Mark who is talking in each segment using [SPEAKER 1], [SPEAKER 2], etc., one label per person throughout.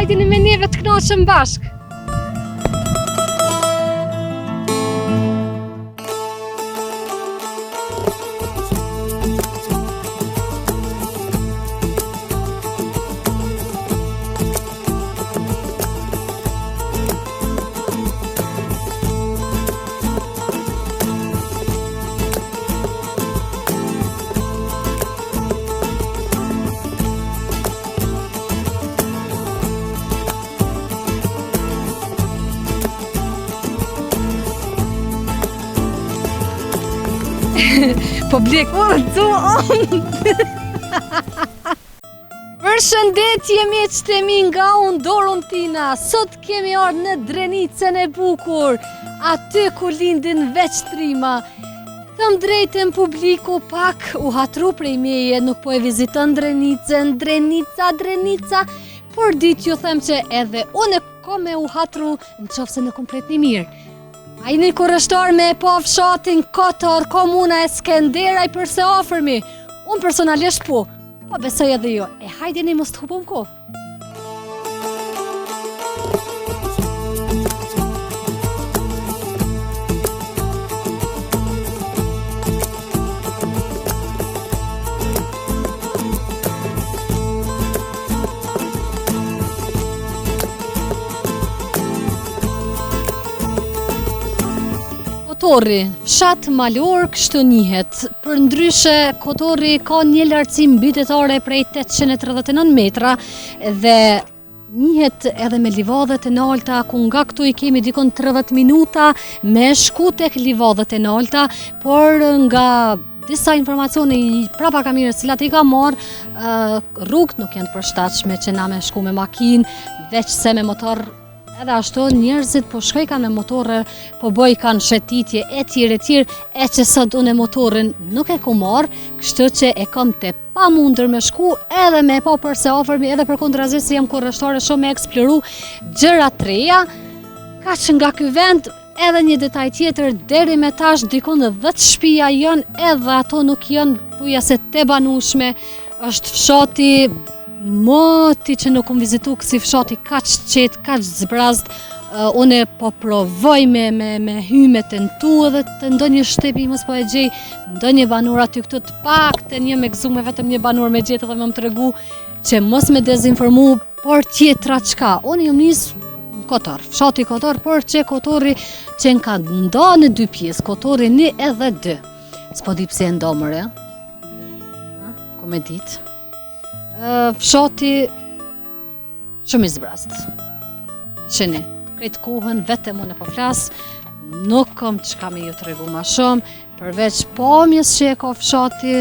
[SPEAKER 1] Hajdini me neve të knoqëm bashk. Po blek, Përshëndetje miqtemi nga unë Dorën Tina. Sot kemi ardhur në Drenicën e bukur, aty ku lindin veç trima. Thëm drejtën publiku pak u hatru prej meje, nuk po e viziton Drenicën, Drenica, por dit ju them që edhe unë ko me u hatru në qofse në komplet një mirë. A i një kurështor me po fshatin Kotor, komuna e Skenderaj përse ofërmi. Unë personalisht po besoj edhe jo. E hajde një mos të hupëm ko. Kotori, fshat malor kështu njihet. Për ndryshe, Kotori ka një lartësi mbytetare prej 839 metra dhe njihet edhe me livadhet e nalta, ku nga këtu i kemi dikon 30 minuta me shku tek livadhet e nalta, por nga disa informacione prapa kamerës cilat i ka marrë, rrugët nuk janë të përshtatshme që na me shku me makinë, veç se me motor. Edhe ashtu njerëzit po shkoj kanë me motore, po boj kanë shëtitje e tjere, e që sot unë e motorin nuk e ku marrë, kështu që e kam të pa mundër me shku edhe me pa përse ofërmi, edhe për kundrazit se jam kurrështore shumë me eksploru gjëra të reja, ka që nga ky vend edhe një detaj tjetër, deri me tash dikon 10 shtëpia janë, edhe ato nuk janë thuja se te banushme, është fshati moti që nuk më vizitu kësi fshati kaq qetë, kaq zbrazd, une po provoj me hyme të ntu edhe të ndonjë shtepi mos po e gjej, ndonjë banur aty këtu të pak të një me gëzu me vetëm një banur me gjetë dhe me më të regu që mos me dezinformu, por tjetra qka. Unë jam nisë në Kotor, fshati Kotor, por që Kotori që në ka nda në 2 pjesë, Kotori 1 edhe 2. S'po di pse e ndomëre, ko me ditë. Fshati shumë i zbrast. Sheni, krejt kohën vetëm unë po flas, nuk kam çka me ju tregu ma shumë, përveç pamjes që e ka fshati,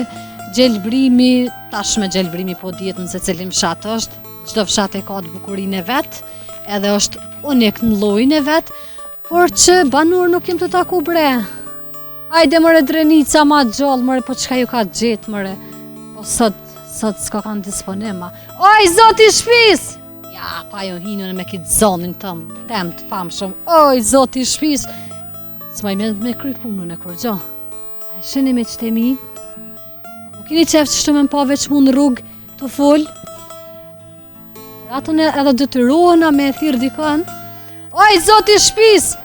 [SPEAKER 1] gjelbrimi, tash me gjelbrimi po dihet në se cilin fshat është, çdo fshat e ka të bukurinë e vet, edhe është unik në llojin e vet, por që banur nuk jem të taku bre. Hajde mëre Drenica ma gjallë, mëre po çka ju ka gjetë mëre, po sot s'ka kanë disponima. Oj, zoti shpis! Ja, pa jo hinën me kitë zonin tëmë, tem të famë shumë. Oj, zoti shpis! S'maj me kry punën e kur gjo. A e sheni me qëtemi? U kini qef që shtu me mpa veç mu në rrugë të full? Atën edhe detyrohena me e thirë dikën. Oj, zoti shpis!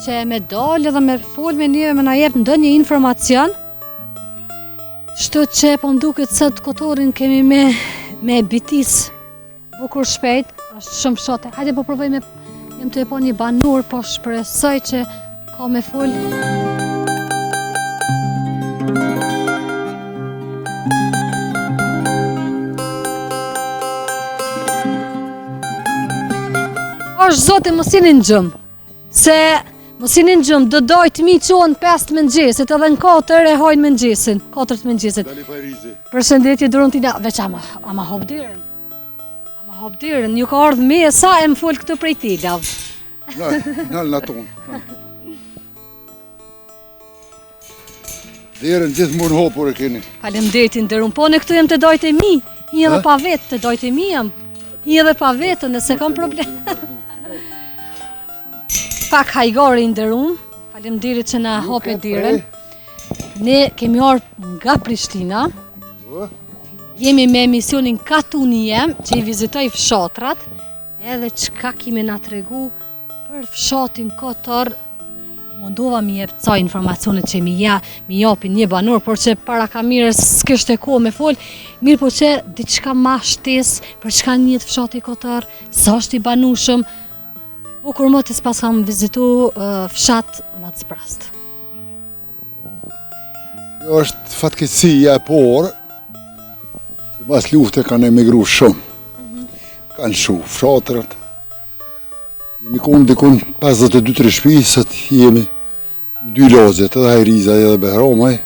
[SPEAKER 1] Që me dollë edhe me full me njëve me na jep ndë një informacion. Shtu që po mduket sot Kotorin kemi me bitis bukur shpejt, është shumë shote. Hajde po provoj me, jem të e po një banur, po shpresoj që ka me full. është zote mos jeni në gjëmë, se mos jeni në gjëmë, do dojtë mi qonë 5 mëngjesit, edhe në 4 e hojnë mëngjesin, 4 mëngjesit. Përshëndetje Dorën Tina, veç ama hop dirën. Ama hop dirën, ju ka ardhë me e sa e më folë këtë prej tigav.
[SPEAKER 2] Nalë në tonë. Dirën gjithë mund hopur e keni.
[SPEAKER 1] Faleminderit Dorën, po në këtu jem të dojtë e mi, hi edhe pa vetë të dojtë e mi jem. Hi edhe pa vetë, nëse kam problem. Pak hajgore i ndërun, faleminderit që na hope dirën. Ne kemi orë nga Prishtina, jemi me emisionin Katuniem, që i vizitoj fshatrat, edhe çka kime na tregu për fshatin Kotor. Mundova mi jep ca informacione që mi japin një banor, por që para kamerës s'kishte kohë me fol, mirë po që diçka ma shtesë për çka njihet fshati Kotor, sa është i banueshëm. Po kur më të pas kam vizitu fshat Macprast.
[SPEAKER 2] Kjo është fatkeqësia e por, që pas lufte kanë emigru shumë. Kanë shu fshatrat. Jemi konë dikun 52-3 shtëpi, sot jemi 2 lagjet, edhe Hajriza edhe Behromaj.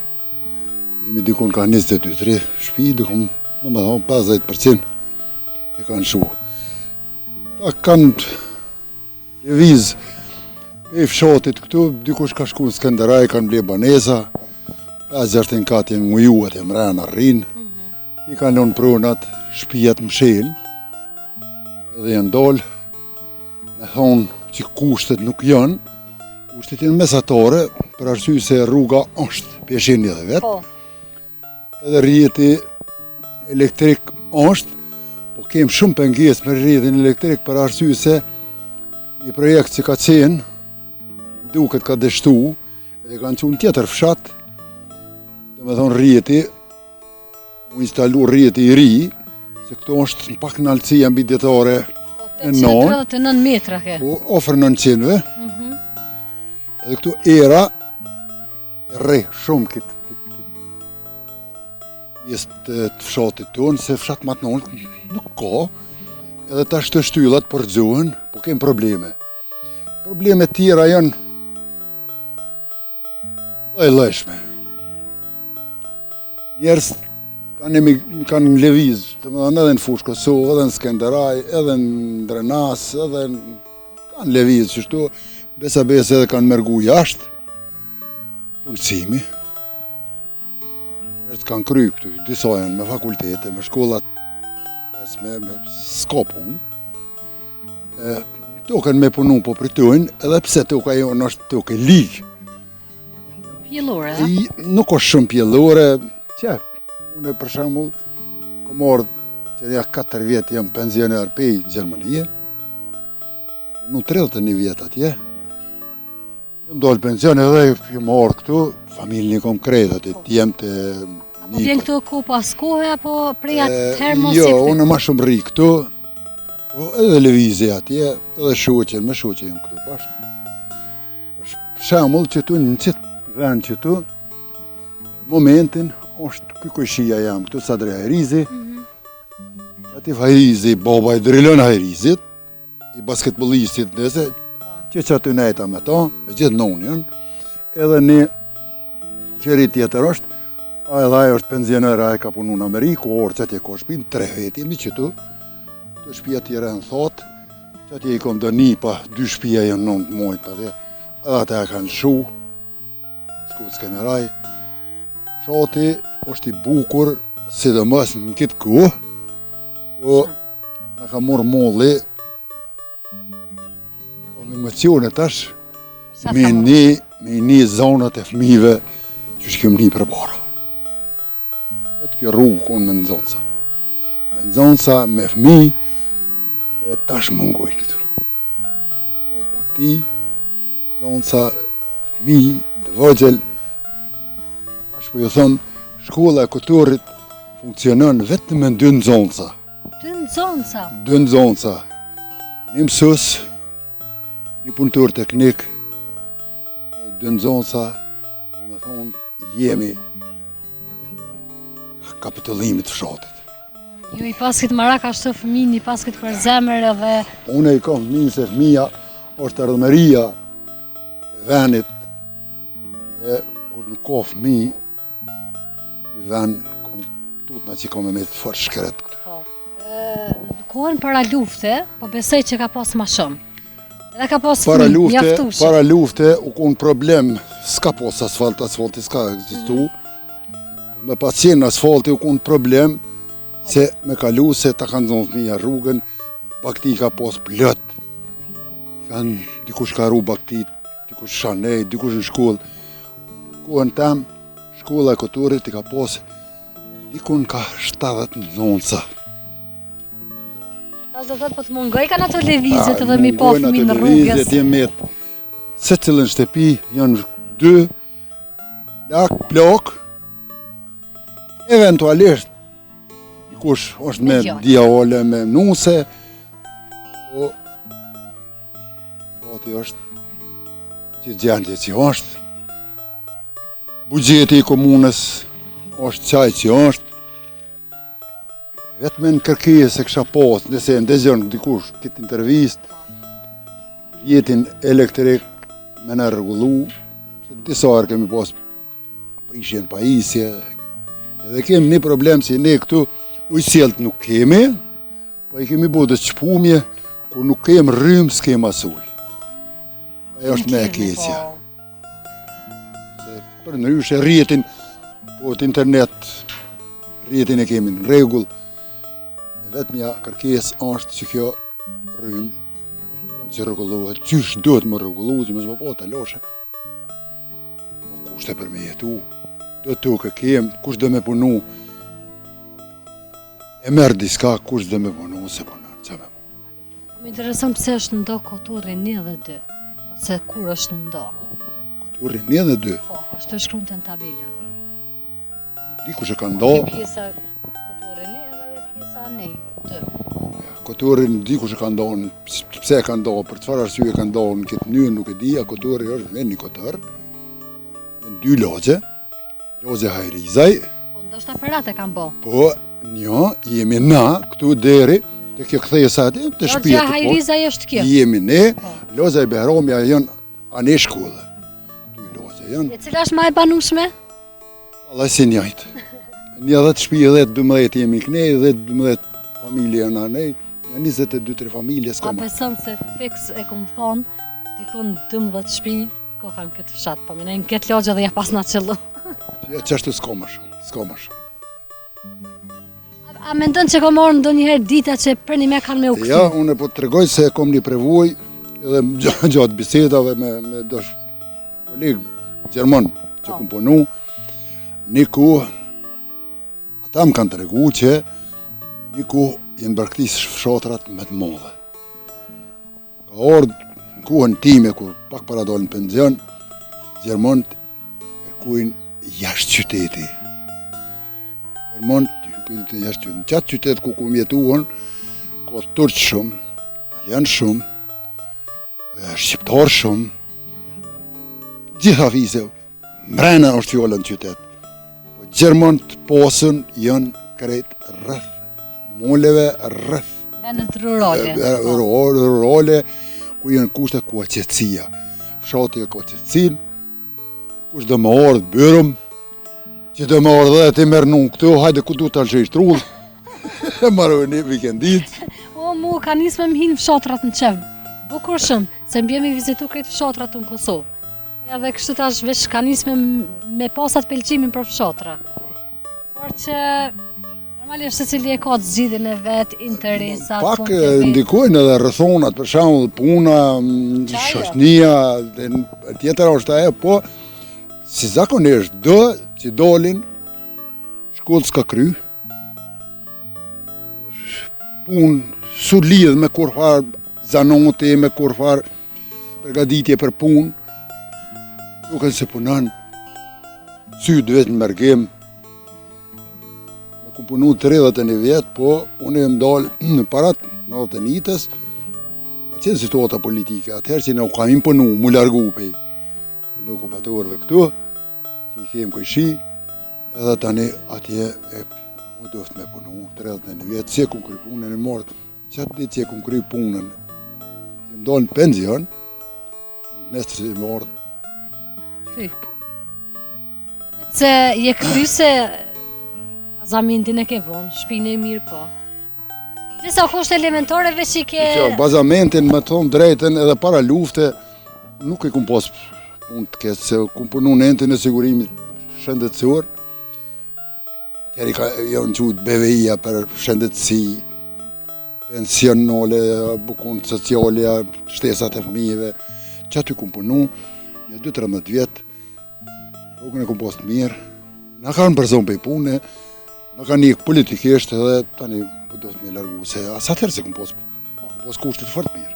[SPEAKER 2] Jemi dikun ka 22-3 shtëpi, dikun, në më thonë, 50% e kanë shu. Ta kanë lëviz e fshatit këtu, dikush ka shku në Skenderaj, kanë ble baneza, 5-6 katë jenë mujuat e mrena rrinë, i kanë lënë pronat, shtëpijat mshel, edhe janë dalë, me thonë që kushtet nuk janë, kushtet janë mesatare, për arsye se rruga është pjeshenja dhe vetë, edhe rrjeti elektrik është, po kemë shumë pengesë me rrjetin elektrik për arsye se një projekt që ka qenë, duket ka deshtu, edhe kanë qenë tjetër fshat, dhe me thonë rrjeti, u instalu rrjeti i ri, se këto është pak në alësia mbi detare e
[SPEAKER 1] 39 metra ke.
[SPEAKER 2] Po, ofër 900-ve. Edhe këtu era e rre shumë këtë pjesë të fshatit tonë, se fshat më të nolë nuk ka, edhe tash të shtyllat përgjohen, po kemë probleme. Probleme tjera janë lloj-llojshme. Njerëz kanë lëviz, të më edhe në Fushë Kosovë, edhe në Skenderaj, edhe në Drenas, edhe kanë lëviz qështu, besa edhe kanë mergu jashtë, punësimi. Njerëz kanë kry këtu, disa janë me fakultete, me shkollat, me s'ka punë. Token me punu po pritojnë, edhe pse toka jonë është toke ligë.
[SPEAKER 1] Pjellore,
[SPEAKER 2] nuk është shumë pjellore, që unë për shembull, kom ardhë që ja 4 vjetë jam pensioner pej Gjermanie, nuk 31 vjetë atje, jam dollë pension edhe jam ardhë këtu, familjen kom kredat, jem të
[SPEAKER 1] po vjen këtu ku pas kohë, apo prej atëherë mos
[SPEAKER 2] jo, unë ma shumë rri këtu, edhe lëvizje atje, edhe shoqen, me shoqen jem këtu bashkë. Për shembull që tu në qitë vend që tu, momentin, është kujkojshia jam këtu, Sadri Hajrizi, ati Hajrizi, baba i drilën Hajrizit, i basketbollistit nëse, që aty nejta me ta, me gjithë nonë janë, edhe një qëri tjetër është, a edhe ajo është pensioner, a e ka punu në Amerikë, orë që atje ka shpinë, 3 veti jemi që tu, të shpia tjera në thotë, që atje i kom do një pa, 2 shpia janë 9 mojtë, edhe ata e kanë shku në Skenderaj, fshati është i bukur, sidomos në këtë kohë, po na ka morë molli, po me emocione tash, me një zonat e fëmijëve që shkem një përbara. Këtë kjo rrugë konë me nëzonca. Me nëzonca, me fëmijë, e tash mungojnë këtu. Po të bakti, nëzonca, fëmijë, dhe vëgjel, tash po ju thonë, shkolla e Kotorit funksionon vetëm me 2 nëzonca.
[SPEAKER 1] 2 nëzonca?
[SPEAKER 2] 2 nëzonca. Një mësus, një punëtor teknik, 2 nëzonca, dhe me thonë, jemi kapitullimit fshatit.
[SPEAKER 1] Ju i paskit marak ashtë të fëmijë, i paskit për zemër edhe...
[SPEAKER 2] Une i kam fëmijë se fëmija është ardhëmëria e venit, e kur nuk ka fëmijë, i ven, tutna që kam e me të fërë shkret këtë.
[SPEAKER 1] Kohën para lufte, po besoj që ka pas ma shumë. Edhe ka pas fëmijë, mjaftueshëm.
[SPEAKER 2] Para lufte, u konë problem, s'ka pas asfalti s'ka egzistu. Me pas qenë asfalti u konë problem, se me kalu se ta kanë zonë fëmija rrugën, bakti ka pas plët. Dikush ka ru bakti, dikush shanej, dikush në shkollë. Kohën tem, shkolla e Kotorit i ka pas, dikun ka 70 nëzonca.
[SPEAKER 1] Pas do thot po të mungoj kanë ato lëvizjet edhe mi po fëmin në rrugës.
[SPEAKER 2] Lëvizjet jemet, se cilën shtëpi janë 2 lak, plak, eventualisht dikush është me djale, me nuse, po fati është që gjendje që është, buxheti i komunës është qaj që është, vetëm në kërkesë e kësha pas, nëse ndezjon dikush këtë intervist, jetin elektrik me në rregullu, se disa herë kemi pas prishjen pajisje, edhe kemi një problem si ne këtu ujësjelt nuk kemi, po i kemi bodë qpumje, ku nuk kemi rrymë, s'kemi asuj. Ajo është me e keqja. Se për ndryshe rrjetin, po të internet, rrjetin e kemi në rregull, vetëm ja kërkesë është që kjo rrymë që rregullohet, qysh duhet më rregullu, që më zë po të loshe. Kushte për me jetu, do të ke kem, kush do me punu, e merë diska, kush do me punu, se punon, që me punu.
[SPEAKER 1] Më intereson pse është ndo Koturri 1 dhe 2, ose kur është ndo?
[SPEAKER 2] Koturri 1 dhe 2.
[SPEAKER 1] Po, është të shkruajtur në tabela.
[SPEAKER 2] Di kush e ka ndo.
[SPEAKER 1] Pjesa Koturri 1 dhe pjesa 2.
[SPEAKER 2] Koturri di kush e ka ndonë, pse e ka ndonë, për çfarë arsye e ka ndonë, këtë mënyrë nuk e di, Koturri është në një Kotor, në 2 logje, logje Hajrizaj.
[SPEAKER 1] Po, ndoshta për atë e kanë bo.
[SPEAKER 2] Po, jemi na, këtu deri, të kjo kthesa aty, të shpjetë.
[SPEAKER 1] Logja Hajrizaj është kjo.
[SPEAKER 2] Jemi ne, logja i Behromja janë anë shkollë. 2 logje janë.
[SPEAKER 1] E cila është më e banueshme?
[SPEAKER 2] Allah si njëjtë. Një 10 shtëpi, 10-12 jemi këne, 10-12 familje janë anej, janë 22-3 familje s'ka më.
[SPEAKER 1] A beson se fiks e kom thonë, dikun 12 shtëpi, ko kanë këtë fshat, po minë këtë logja dhe ja pas na qëllu.
[SPEAKER 2] Qashtu s'ka më shumë.
[SPEAKER 1] A mendon që kom orë ndonjëherë dita që për një me kanë me u këtu?
[SPEAKER 2] Ja, unë po të tregoj se kom një prevoj, edhe gjatë bisedave me dosh kolegë Gjerman që kom punu, një ku, ata më kanë të regu që një ku jenë bërkëtis fshatrat me të modhe. Ka orë në kuhën time, ku pak para dole në penzion, Gjermant kërkujnë jashtë qyteti. Gjermant kërkujnë të jashtë qyteti. Në qatë qytet ku kom jetuën, ka turq shumë, italian shumë, shqiptar shumë, gjitha fise, mrena është fjollën qytet. Gjermant posën janë krejt rrëth, moleve rrëth.
[SPEAKER 1] Venet rurale.
[SPEAKER 2] Rurale, ku janë kushtet ku qetësia. Fshati ka qetësinë, kush do më ardhë bërëm, që do më ardhë dhe ti merë nuk këtu, hajde ku du të alëshesh trullë, e marrë një vikendit.
[SPEAKER 1] O, mu ka nisë me më hinë fshatrat në qevë. Bukur shumë, se mbjemi vizitu krejt fshatrat në Kosovë. Edhe kështu tash veç ka nisë me pasat pëlqimin për fshatra. Por që normalisht se cili e ka të zgjidhjen e vet, interesat,
[SPEAKER 2] Pak ndikojnë edhe rrethonat, për shembull puna, shoqënia, dhe tjetër është ajo, po si zakonisht do që dolin, shkollë s'ka kry, punë su lidh me kurfar zanoti, me kurfar përgatitje për punë, duken se punon, sytë vetë në mërgim, me ku punu 31 vjetë, po unë e më dalë në parat 91-ës, ka qenë situata politike, atëherë që në u kam imponu, mu largu pej në okupatorëve këtu, që i kemë këjshi, edhe tani atje e u doft me punu 31 vjetë, që e kum kry punën e mortë, që atë ditë që e kum kry punën, që më dalë në penzion, nesër që e mortë,
[SPEAKER 1] se je këty se bazamentin e ke vonë, shpinë e mirë po. Disa kushte elementare veç i ke...
[SPEAKER 2] Bazamentin, me thonë drejten, edhe para lufte, nuk e kum pas punë të kesë, se kum punu në entën e sigurimit shëndetësor. Tjeri ka janë qut BVI-a për shëndetësi, pensionale, bukun sociale, shtesat e fëmijëve, që aty kum punu, një 2-13 vjetë, rrugën e kom pas të mirë, në kanë përzon për i pune, në kanë një politikisht edhe tani do të me largu, se asatër se kom pas pas kushtet fort mirë.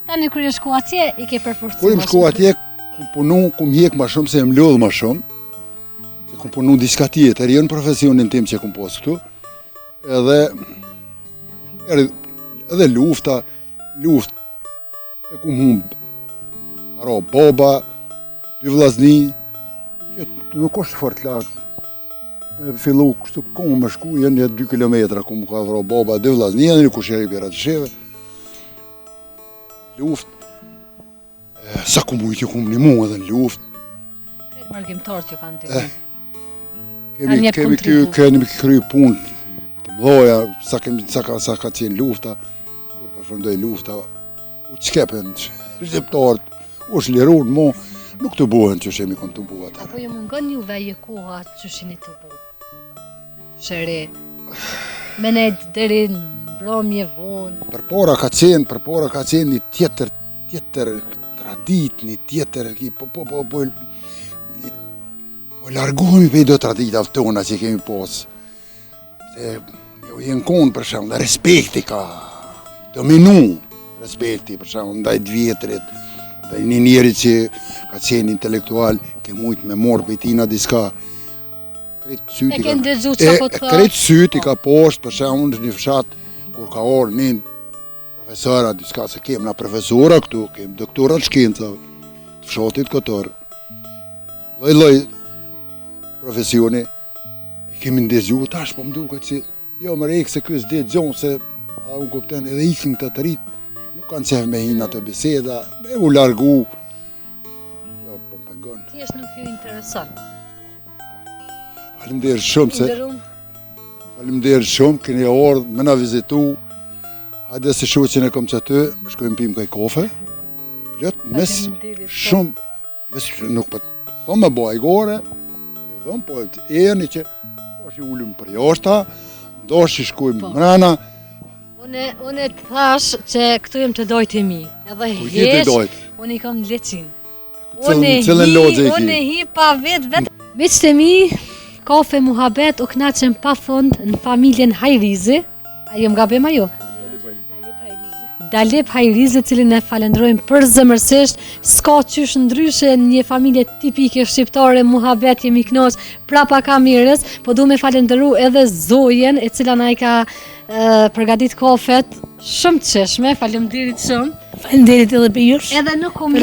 [SPEAKER 1] Tani kur je shku atje, i ke përforcuar.
[SPEAKER 2] Kur jam shku atje, kum punu, kum hjek ma shumë, se jam lodh ma shumë, se kum punu diçka tjetër, jo në profesionin tim që kum pas këtu, edhe lufta, e kum humb, karo baba, 2 vllazni, që nuk është fort larg. Me fillu kështu komë më shku, janë 2 kilometra, ku më ka vro baba, 2 vllazni, janë një kusheri për atë sheve. Luft, sa ku mujtë ju kumë një mu edhe në luft.
[SPEAKER 1] Këtë margjimtarët ju kanë të
[SPEAKER 2] Kemi kry punë të mdoja, sa ka qenë lufta, kur përfundoi lufta, u qkepen shqiptarët, u shlirun mo, nuk të buhen që shemi kon të buhet.
[SPEAKER 1] Apo ju mungon juve ajo koha që shini të bu? Shëri, me nejtë deri në mbromje vonë.
[SPEAKER 2] Përpora ka qenë një tjetër tradit, një tjetër, po largohemi për i do traditave tona që kemi posë. Se jo jenë konë për shumë, dhe respekti ka dominu, respekti për shumë, ndaj të vjetrit, ndaj një njeri që ka qenë intelektual, ke mujtë me morë për tina diska. Kretë syti ka poshtë, për shumë, në një fshat, kur ka orë një profesora, diska se kemë na profesora këtu, kemë doktorat shkencave, të fshatit këtër. Loj profesioni, e kemi ndezgju, tash po më duket që, jo më rejkë se kësë dhe gjonë, se a unë kupten edhe ikin të rritë, nuk kanë qef me hinë atë biseda, me u largu. Jo, po më pengon.
[SPEAKER 1] Ti është nuk ju intereson.
[SPEAKER 2] Faleminderit shumë, keni ardhur me na vizitu. Hajde se shoqin e kom që aty, shkojmë pim kaj kafe. Plot, mes shumë, nuk po me baj gore, po erni që është i ullim për jashta, ndosh që shkojmë mrena.
[SPEAKER 1] Unë të thash që këtu jem të dojtë e mi, edhe heq, unë i kam leqin. Unë hi pa vetë. Miqtë e mi, kafe muhabet u knaqen pa fund në familjen Hajrizi. A jem gabim ajo? Dalip Hajrizi, cilin e falendrojmë përzemërsisht, s'ka qysh ndryshe një familje tipike shqiptare, muhabet, jemi knoq, prapa ka mirës, po du me falendru edhe Zojen, e cila na i ka përgatit kafet, shumë të qeshme, faleminderit shumë.
[SPEAKER 3] Faleminderit edhe për jush.
[SPEAKER 1] Edhe nuk um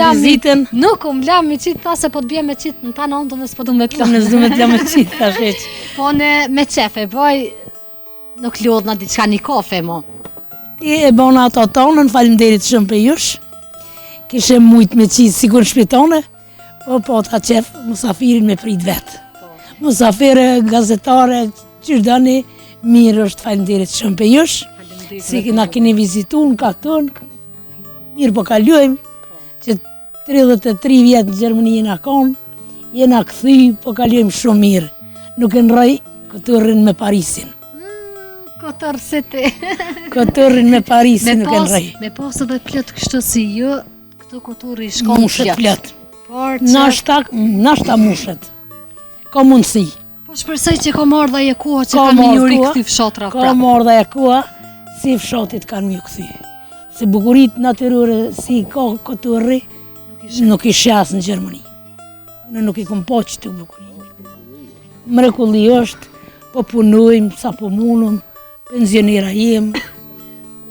[SPEAKER 1] la me qitë, tha se po të bje me qitë në ta në ondën dhe s'po du me të
[SPEAKER 3] Në s'du me të la me qitë, ta sheq.
[SPEAKER 1] Po në me qefe, boj, nuk lodh na diçka një kafe, mo.
[SPEAKER 3] Ti e bona ato tonën, faleminderit shumë për jush. Kishe mujt me qitë sigur shpitone, po ta qef musafirin me prit vetë. Musafire, gazetare, qyrdani, mirë është, faleminderit shumë për jush. Si na keni vizitu në kakton, mirë po kalujem, që 33 vjetë në Gjermani jena konë, jena këthy, po kalujem shumë mirë. Nuk e nëroj këtërrin me Parisin.
[SPEAKER 1] Këtër se ti.
[SPEAKER 3] Këtërrin me Parisin nuk e nëroj.
[SPEAKER 1] Me pas edhe plët kështu si ju, këtu këtërri shkon
[SPEAKER 3] plët. Nashta mushet. Ka mundësi.
[SPEAKER 1] Po shpresoj që ka marrë dhe e koha që kanë një rikëthy fshatra prapë.
[SPEAKER 3] Ka marrë dhe e koha, si fshatit kanë mjë këthy. Se bukurit natyrore si ka këtërri, nuk i shas në Gjermani. Unë nuk i kom po që të bukurit. Mrekulli është, po punojmë, sa po munëm, pensionera jem.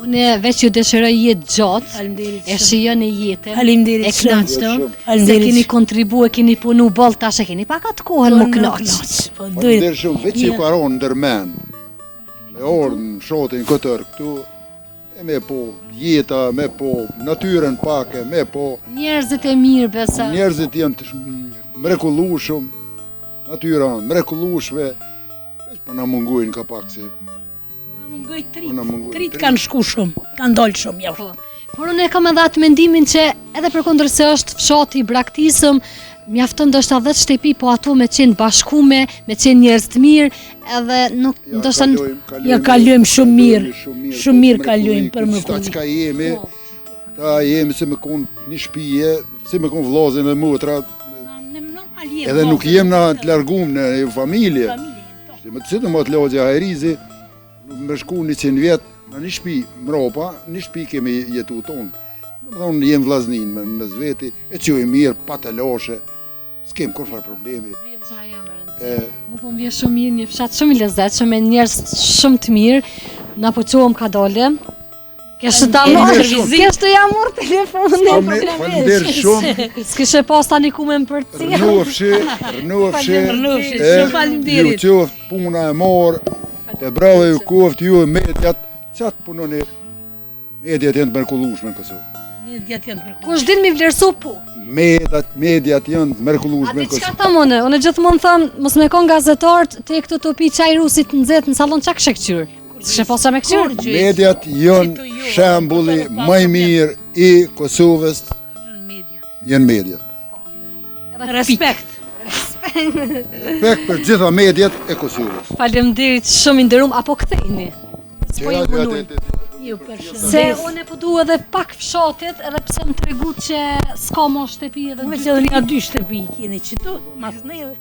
[SPEAKER 1] Unë veç ju dëshiroj jetë gjatë, e shijon e jetën, e knaqështëm, se keni kontribu, e keni punu bol, tash e keni pak atë kohën më knaqë.
[SPEAKER 2] Faleminderit shumë, veç i paron ndërmen, me orë në shotin këtër këtu, e me po jeta, me po natyren pake, me po...
[SPEAKER 1] Njerëzit e mirë, besa.
[SPEAKER 2] Njerëzit janë të mrekullushëm, natyra mrekullushme, veç po na mungujnë ka pak se...
[SPEAKER 3] Trit kanë shku shumë, kanë dollë shumë jashtë.
[SPEAKER 1] Por unë e kam edhe atë mendimin që edhe përkundër se është fshati i braktisëm, mjafton ndoshta 10 shtëpi, po ato me qenë bashkume, me qenë njerëz të mirë, edhe nuk ndoshta
[SPEAKER 3] ja kalujem shumë mirë kalujem për më
[SPEAKER 2] kohë. Çka jemi, këta jemi se me kon një shtëpi, se me kon vllazën e motra. Edhe nuk jem na të largum në familje. Se më të logja Hajrizi, me shku 100 vjetë, Në një shtëpi mrapa, një shtëpi kemi jetu tonë. Në më thonë, jem vllaznin me zveti, e që e mirë, pa të lashe, s'kem kur farë problemi.
[SPEAKER 1] Mu po më vje shumë mirë, një fshat shumë i lezetshëm, me njerëz shumë të mirë, na po qohëm ka dole. Kështë të jam morë telefonin.
[SPEAKER 2] Falemderit shumë.
[SPEAKER 1] S'kishe pas tani ku me më përcija.
[SPEAKER 2] Rënofshi.
[SPEAKER 3] Shumë faleminderit.
[SPEAKER 2] Ju qoftë puna e morë, e bravo ju qoftë ju e mediat, qatë punoni, mediat janë të mrekullueshme në Kosovë.
[SPEAKER 1] Kush din mi vlerësu pu?
[SPEAKER 2] Mediat janë të mrekullueshme
[SPEAKER 1] A
[SPEAKER 2] në
[SPEAKER 1] ti qka
[SPEAKER 2] Kosovë.
[SPEAKER 1] ta mone? Unë gjithmonë thëmë, mos me kon gazetarët, te këtu të pi qaj rusit në zetë në salon qa kështë këqyrë? S'kishe pas qa me këqyrë?
[SPEAKER 2] Mediat janë shembulli më i mirë i Kosovës, janë mediat.
[SPEAKER 3] Respekt.
[SPEAKER 2] Respekt për gjitha mediat e Kosovës.
[SPEAKER 1] Faleminderit shumë i nderuam, apo ktheheni? S'po ju punoj.
[SPEAKER 3] Ju përshëndes.
[SPEAKER 1] Se unë e po du edhe pak fshatit, edhe pse më tregu që s'ka mo shtëpi edhe
[SPEAKER 3] Unë që edhe nga 2 shtëpi keni qëtu, mas neve.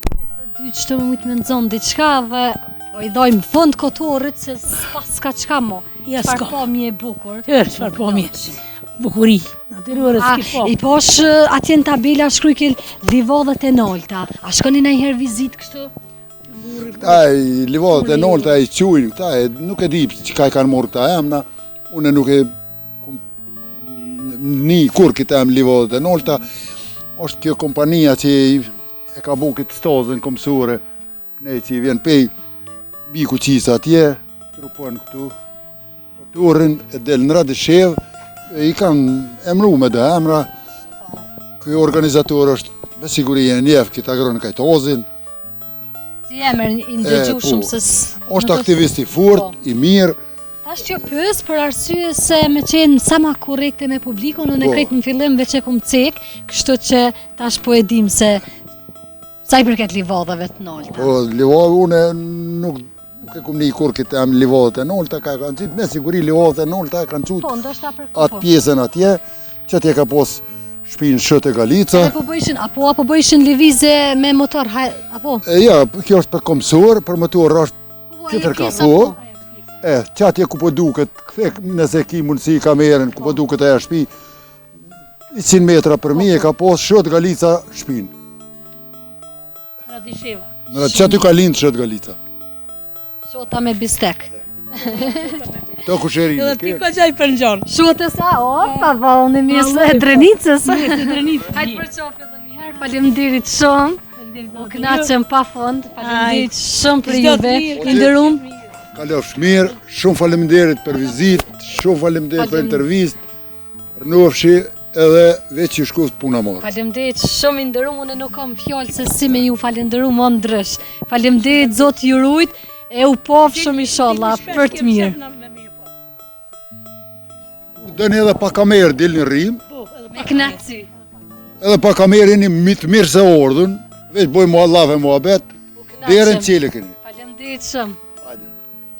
[SPEAKER 1] dy që të më mujtë me nëzonë diqka dhe po i dojmë fund kotorit se s'pas ka qka mo.
[SPEAKER 3] Ja, s'ka.
[SPEAKER 1] Çfarë pamje e bukur.
[SPEAKER 3] Çfarë pamje. Bukuri. Natyrore s'ki po.
[SPEAKER 1] I posh atje në tabela shkruj ke livadhet e nolta. A shkoni ndonjëherë vizit kështu?
[SPEAKER 2] Këta i livadhet e nolta i qujnë, këta nuk e di që ka i kanë morë këta emna, une nuk e një kur këta em livadhet e nolta, është kjo kompania që e ka bu këtë stazën komësore, ne që i vjen pej, biku qisa atje, trupojnë këtu, turin e del në Radishev, i kanë emru me dhe emra, kjo organizator është me siguri e njef këtë agronë Kajtozin,
[SPEAKER 1] Si emër i ndëgjushëm se
[SPEAKER 2] është aktivist i furt, i mirë.
[SPEAKER 1] Tash që pës për arsye se me qenë sa ma korrekte me publikun, unë e krejt në fillim veç e kum cek, kështu që tash po e dim se sa i përket livadhave të nolta.
[SPEAKER 2] Po, livadhe une nuk e kum një kur këtë em livadhet e nolta, ka kanë qitë me siguri livadhet e nolta, e kanë
[SPEAKER 1] Po,
[SPEAKER 2] qutë
[SPEAKER 1] ndoshta për
[SPEAKER 2] atë pjesën atje, që atje ka pos shpinë Shët e Galica.
[SPEAKER 1] Edhe po bëjshin, apo bëjshin lëvizje me motor, apo?
[SPEAKER 2] Ja, kjo është për komësor, për motor është tjetër ka po. Që atje ku po duket, nëse ki mundësi kamerën, ku po duket aja shpi, 100 metra për mi e ka pos Shët Galica shpinë.
[SPEAKER 3] Radisheva.
[SPEAKER 2] Që aty ka lindë Shët Galica.
[SPEAKER 1] Shota me bistek.
[SPEAKER 2] To ku shërinë.
[SPEAKER 3] Edhe ti ka qaj për në gjonë.
[SPEAKER 1] Shote sa, pa, unë e mirë e drenicës.
[SPEAKER 3] Drenicës.
[SPEAKER 1] Hajtë për qofi edhe njëherë, faleminderit shumë. U knaqëm pa fond, faleminderit shumë për juve, i nderuam.
[SPEAKER 2] Kalofsh mirë, shumë faleminderit për vizitë, shumë faleminderit për intervistë, rënofshi edhe veç ju shkuft puna morë.
[SPEAKER 1] Faleminderit shumë i nderuam, unë nuk kam fjalë se si me ju falenderu më ndrysh. Faleminderit Zoti ju rujt, e u pofshëm inshallah për të mirë.
[SPEAKER 2] Dëni edhe pa kamerë dilni rrim,
[SPEAKER 1] Me knaci.
[SPEAKER 2] edhe pa kamerë jeni mitë mirë se ordhën, veç bojmë Allah e muhabet, derën qele këni.
[SPEAKER 1] Faleminderit shumë.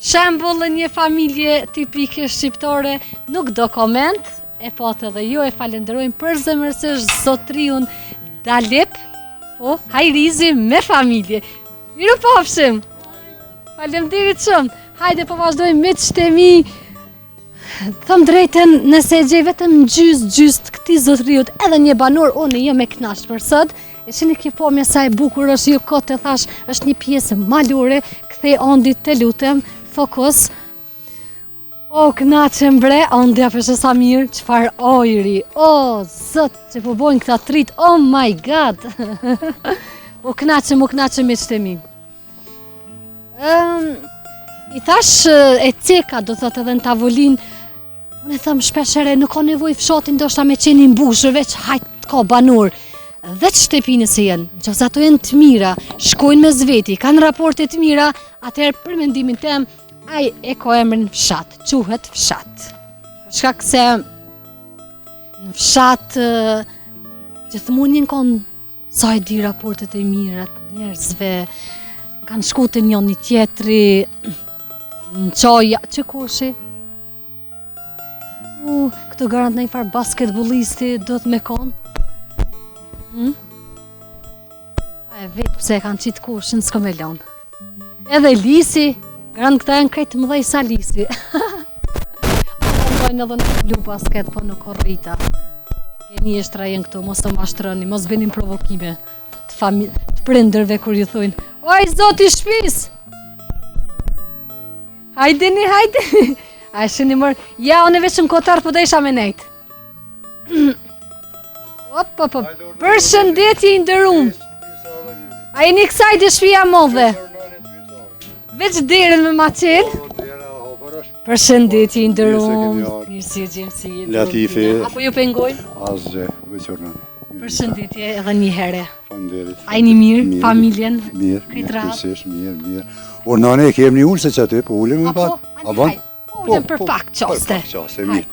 [SPEAKER 1] Shembull një familje tipike shqiptare, nuk do koment, e patë edhe ju e falenderojmë përzemërsisht zotriun Dalip, po Hajrizi me familje. Miru pafshim. Faleminderit shumë. Hajde po vazhdojmë me çtemi. Thëm drejten, nëse e gjej vetëm gjys të këtij zotriut, edhe një banor, unë jam e kënaqur për sot. E shini kjo pamje sa e bukur është, ju kot të thash, është një pjesë malore, kthej ondit të lutem, fokus. O, kënaqem bre, ondja përshë sa mirë, qëfar ojri, o, zot, që po bojnë këta trit, oh my god. U kënaqem me qëtemi. I thash e ceka, do të thotë edhe në tavolin, unë e thëmë shpeshere, nuk ka nevoj fshatin, ndoshta me qenë i mbushur, veç hajt ka banor. Dhe që shtepine se jenë, nëse ato jenë të mira, shkojnë me zveti, kanë raporte të mira, atëherë për mendimin tem, ai e ka emrin fshat, quhet fshat. Shkak se në fshat gjithmonë njën kanë sa e di raportet e mira të njerëzve, kanë shku të njëri tjetri, në qoja, që koshi? Këtë garant në i farë basketbolisti do të me konë. E vetë pse e kanë qitë koshin, s'ko me lonë. Edhe Lisi, garant këta janë krejtë mëdhej sa Lisi. luajnë edhe në lu basket, po nuk korrita. Keni eshtra jenë këtu, mos të mashtroni, mos bënin provokime të prindërve kur ju thujnë oj, zoti shpis! Hajdeni, hajdeni! A shini mërë, ja, unë e veç në kotar, po da isha me nejt. Op, përshëndetje i ndërum. A jeni kësaj dhe shpia modhe? Veç derën me maqel? Përshëndetje i ndërum. Mirë si e gjemë si jetë.
[SPEAKER 4] Latifi.
[SPEAKER 1] Apo ju pengojnë?
[SPEAKER 4] Asgjë, veçornani.
[SPEAKER 1] Përshëndetje edhe një herë.
[SPEAKER 4] Faleminderit.
[SPEAKER 1] A jeni mirë, familjen?
[SPEAKER 4] Mirë,
[SPEAKER 1] Këtë ratë?
[SPEAKER 4] kryesisht, mirë. O nane e kemi një ullë se që aty, po ullim me pak. A ban?
[SPEAKER 1] Ullim për pak qaste.
[SPEAKER 4] Për pak qaste, mirë.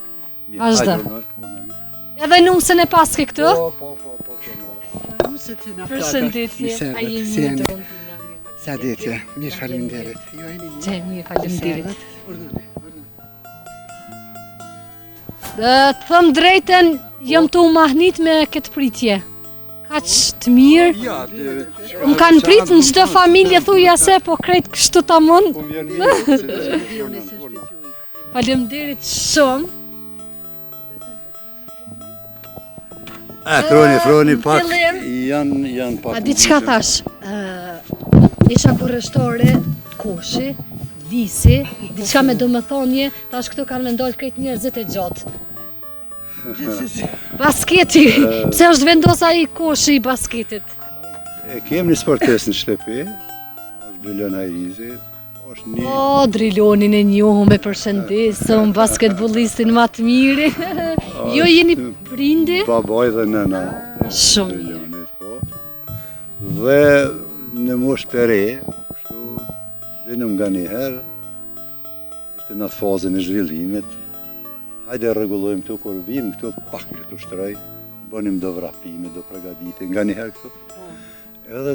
[SPEAKER 1] Vazhdo. Edhe numësën e paske këtu?
[SPEAKER 4] Po.
[SPEAKER 1] Përshëndetje. A jeni mirë të rëndina?
[SPEAKER 5] Sadetje, mirë faleminderit.
[SPEAKER 1] Që mirë, faleminderit. Të thëmë drejten, jam të umahnit me këtë pritje. Kaq të mirë. Më kanë prit në çdo familje thuja se, po krejt kështu ta mund. Faleminderit shumë.
[SPEAKER 4] Froni pak,
[SPEAKER 1] Fillim.
[SPEAKER 4] janë pak.
[SPEAKER 1] A di çka thash? Isha kurrështore, koshi, lisi, diçka me domethënie, tash këtu kanë mendoj krejt njerëzit e gjatë. Basketi, pse është vendos ai koshi i basketit?
[SPEAKER 4] E kemi një sportes në shtëpi, është Drilon Ajrizi, është një...
[SPEAKER 1] O, Drilonin e njohu me përshëndesëm, basketbollistin më të miri. Jo jeni prindi?
[SPEAKER 4] Babaj dhe nëna.
[SPEAKER 1] Shumë.
[SPEAKER 4] Drilonit, po. Dhe në moshë të re, kështu, vinëm nga një herë, ishte në atë fazën e zhvillimit, hajde rregullojmë këtu, kur vim këtu, pak me këtu shtroj, bënim do vrapime, do përgatitje, nga një herë këtu. Edhe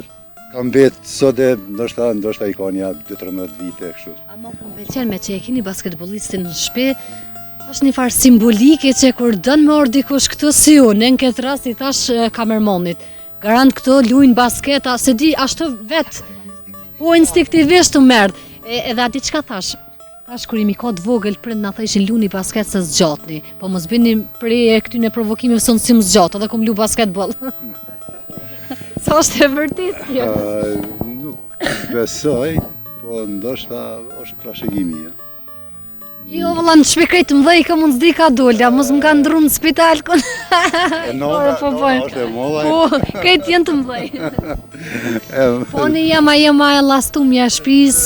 [SPEAKER 4] kam betë sot e ndoshta i ka një 12-13 vite kështu.
[SPEAKER 1] Ama po më pëlqen me që e keni basketbollistin në shtëpi, është një farë simbolike që kur dën me orë dikush këtu si unë, në këtë rast i thash kamermonit, garant këtu luajnë basketa, se di ashtu vetë, po instinktivisht të merdh. Edhe a di çka thash? Tash kur imi ka të vogël prind na thëshin luni basket se zgjatni, po mos bëni prej këtyne provokimeve se unë si më zgjat, edhe kom lu basketball. Sa është e vërtet kjo?
[SPEAKER 4] Nuk besoj, po ndoshta është trashëgimia.
[SPEAKER 1] Jo, valla në shpe krejtë mëdhej ka mund s'di ka dolla, mos më ka ndru në spital kon.
[SPEAKER 4] Është e mollaj.
[SPEAKER 1] Po, krejtë jenë të mëdhej. Po në jam e lastumja shpis,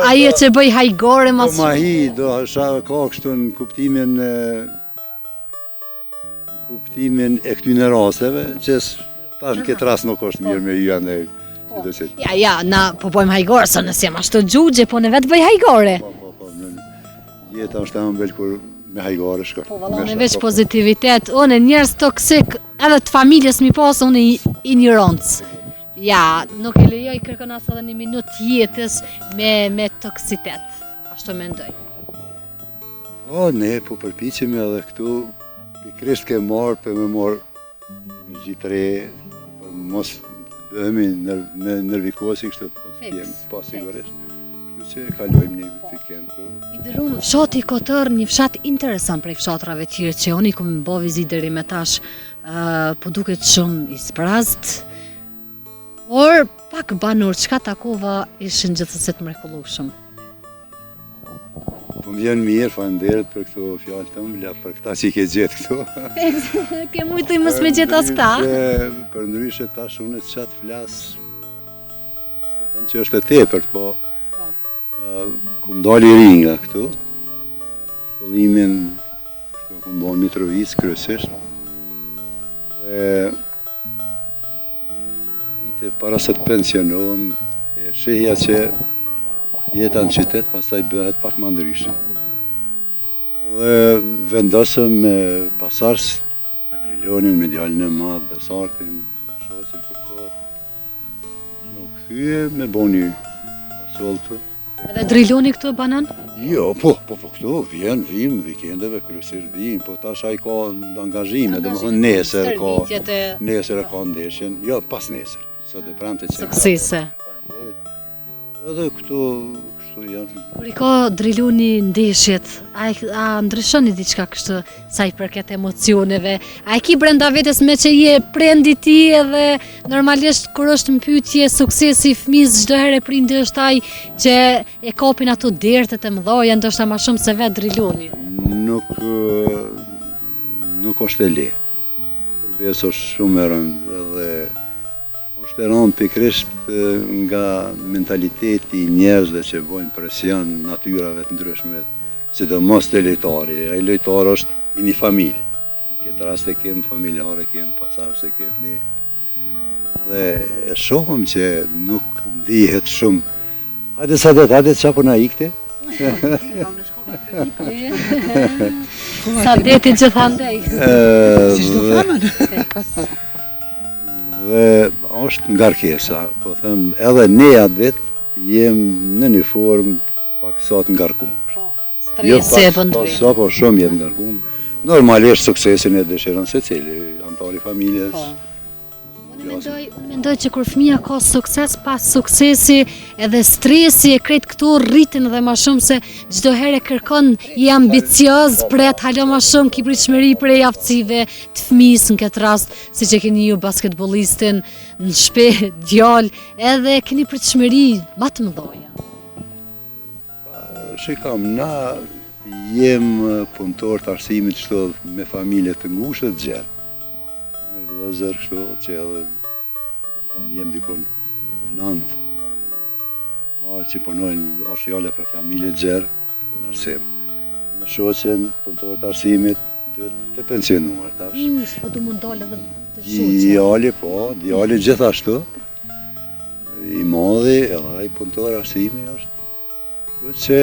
[SPEAKER 1] aje që bëj hajgore
[SPEAKER 4] Po
[SPEAKER 1] mas
[SPEAKER 4] ma hi, do ka kështu në kuptimin e këtyne rasteve, që tash në këtë rast nuk është mirë me ju janë që të qëtë.
[SPEAKER 1] Ja, na po bëjmë hajgore, se nësë jam ashtu gjugje, po në vetë bëj hajgore.
[SPEAKER 4] Jeta është e ëmbël kur me hajgare shko.
[SPEAKER 1] Po valla, unë veç pozitivitet, unë njerëz toksik, edhe të familjes mi pas, unë ignorancë. Ja, nuk e lejoj kërkon as edhe një minutë jetës me toksitet. Ashtu mendoj.
[SPEAKER 4] Po, ne po përpiqemi edhe këtu, pikrisht ke marrë për me marrë në gjithre, për mos dëmi nervikosi kështu, po sigurisht. Kështu që kalojmë një weekend këtu.
[SPEAKER 1] I dërum, fshati Kotor, një fshat interesant prej fshatrave tjere që unë i kom bë vizit deri me tash, po duket shumë i sprast, por pak banor, çka takova ishin gjithsesi të mrekullueshëm.
[SPEAKER 4] Po më vjen mirë, faleminderit për këto fjalë të ëmbla, për këta që i ke gjetë këtu.
[SPEAKER 1] Ke mujtë i mos me gjetë as këta?
[SPEAKER 4] Për ndryshe tash unë të qatë flas, po thënë që është e tepërt, po kum dali ri nga këtu, shkollimin kum bo Mitrovic kryesisht, dhe ite para se të pensionohem, e shehja që jeta në qytet, pastaj bëhet pak më ndryshe. Dhe vendosëm me pasars, me Drilonin, me djalin e madh, Besartin, shoqin kuptohet, nuk thyje me bo një pasoltë.
[SPEAKER 1] Edhe Driloni këtu banan?
[SPEAKER 4] Jo, po këtu vim vikendeve kryesisht vim, po tash ai ka angazhime, domethënë nesër e ka ndeshjen, jo pas nesër, sot e premte që.
[SPEAKER 1] Suksese.
[SPEAKER 4] Edhe këtu kështu janë.
[SPEAKER 1] Kur I ka Driluni ndeshjet, a ndryshoni diçka kështu sa I përket emocioneve? A e ki brenda vetes me që je prendi ti edhe normalisht kur është në pyetje suksesi I fëmijës çdo herë prindi është ai që e kapin ato dertet e mëdha, ndoshta më shumë se vetë Driluni.
[SPEAKER 4] Nuk është e lehtë. Përbes është shumë e rëndë edhe është e rëndë pikërisht nga mentaliteti I njerëzve që bojnë presion natyrave të ndryshme, sidomos te lojtari. Ai lojtar është I një familje. Këtë rast e kem familjare, kem pasardhës e kem ne. Dhe e shohëm që nuk ndihet shumë. Hajde çapo na ikte.
[SPEAKER 1] Sa deti gjithandej.
[SPEAKER 4] Dhe është ngarkesa, po them edhe ne atë vet jem në një formë pak sa të ngarkuar.
[SPEAKER 1] Stresi e bën drejt.
[SPEAKER 4] Po shumë jem ngarkuar. Normalisht suksesin e dëshiron secili antar I familjes.
[SPEAKER 1] Unë mendoj që kur fëmia ka sukses, pas suksesi edhe stresi e krejt këtu rritin dhe ma shumë se çdo herë kërkon I ambicioz, pret hala ma shumë ki pritshmëri prej aftësive të fëmijës në këtë rast, siç e keni ju basketbollistin në shtëpi, djalë, edhe keni pritshmëri ma të mëdha.
[SPEAKER 4] Shikam, na jem punëtor të arsimit çdo me familje të ngushtë të gjerë. Me vëllezër kështu që edhe jem dikon 9 që punojnë është jale për familje të gjerë në arsim. Me shoqen punëtor të arsimit të pensionuar tash.
[SPEAKER 1] Po du mund dalë edhe të shoqja.
[SPEAKER 4] Djali gjithashtu. I madhi edhe ai punëtor arsimi është. Kështu që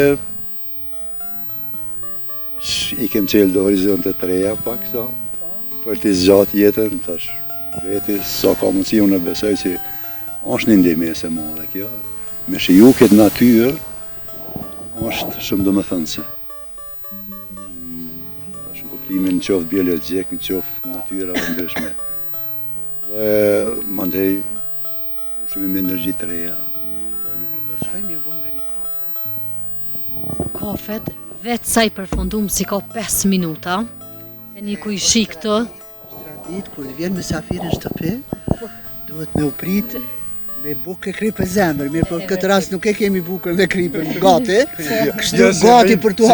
[SPEAKER 4] I kem qelë do horizonte të reja pak sa, për t'i zgjat jetën, tash veti sa ka mundësi unë besoj që është një ndihmëse e madhe kjo. Me shiju këtë natyrë është shumë domethënëse. Tash në kuptimin në qoftë biologjik, në qoftë natyrave ndryshme. Dhe mandej ushemi me energji të reja.
[SPEAKER 5] Shkojmë ju bën nga një kafe.
[SPEAKER 1] Kafet, vetë sa I përfundum si ka 5 minuta, e një ku I shi këtë.
[SPEAKER 5] Tradit, kur vjen mysafir në shtëpi, duhet me u prit me bukë e kripë e zemër, mirë po këtë rast nuk e kemi bukën dhe kripën gati, kështu gati për tu...